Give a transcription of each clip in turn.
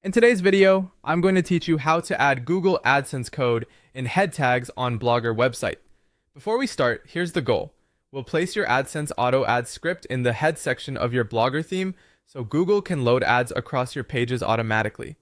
In today's video, I'm going to teach you how to add Google AdSense code in head tags on Blogger website. Before we start, here's the goal. We'll place your AdSense auto ad script in the head section of your Blogger theme so Google can load ads across your pages automatically.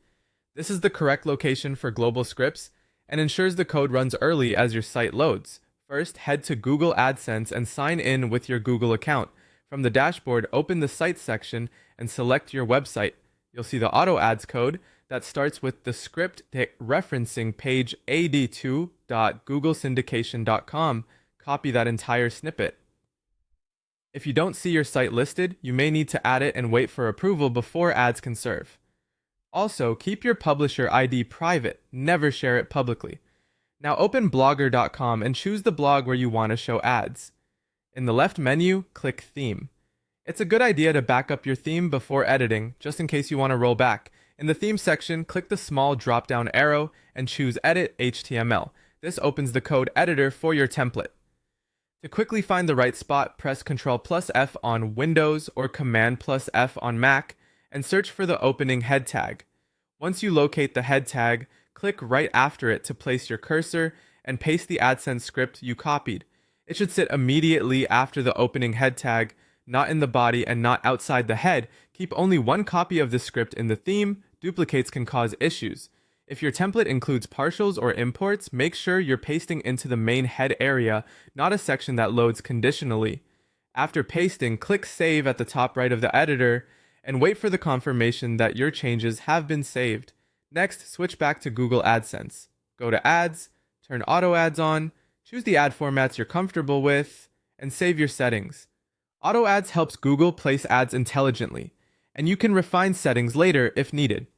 This is the correct location for global scripts and ensures the code runs early as your site loads. First, head to Google AdSense and sign in with your Google account. From the dashboard, open the Sites section and select your website. You'll see the auto ads code that starts with the script referencing page ad2.googlesyndication.com. Copy that entire snippet. If you don't see your site listed, you may need to add it and wait for approval before ads can serve. Also, keep your publisher ID private, never share it publicly. Now open blogger.com and choose the blog where you want to show ads. In the left menu, click Theme. It's a good idea to back up your theme before editing, just in case you want to roll back. In the theme section, click the small drop-down arrow and choose Edit HTML. This opens the code editor for your template. To quickly find the right spot, press Ctrl+F on Windows or Command+F on Mac and search for the opening head tag. Once you locate the head tag, click right after it to place your cursor and paste the AdSense script you copied. It should sit immediately after the opening head tag, not in the body and not outside the head. Keep only one copy of the script in the theme. Duplicates can cause issues. If your template includes partials or imports, make sure you're pasting into the main head area, not a section that loads conditionally. After pasting, click Save at the top right of the editor and wait for the confirmation that your changes have been saved. Next, switch back to Google AdSense. Go to Ads, turn Auto Ads on, choose the ad formats you're comfortable with, and save your settings. Auto Ads helps Google place ads intelligently, and you can refine settings later if needed.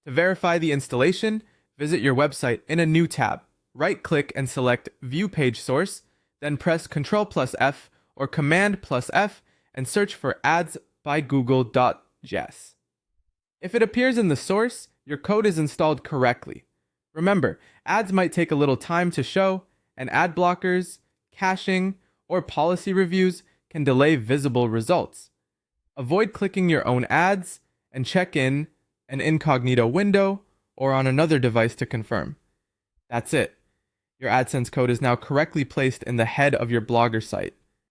To verify the installation, visit your website in a new tab. Right-click and select View Page Source, then press Ctrl+F or Command+F and search for ads by Google.js. If it appears in the source, your code is installed correctly. Remember, ads might take a little time to show, and ad blockers, caching, or policy reviews can delay visible results. Avoid clicking your own ads and check in an incognito window or on another device to confirm. That's it. Your AdSense code is now correctly placed in the head of your Blogger site.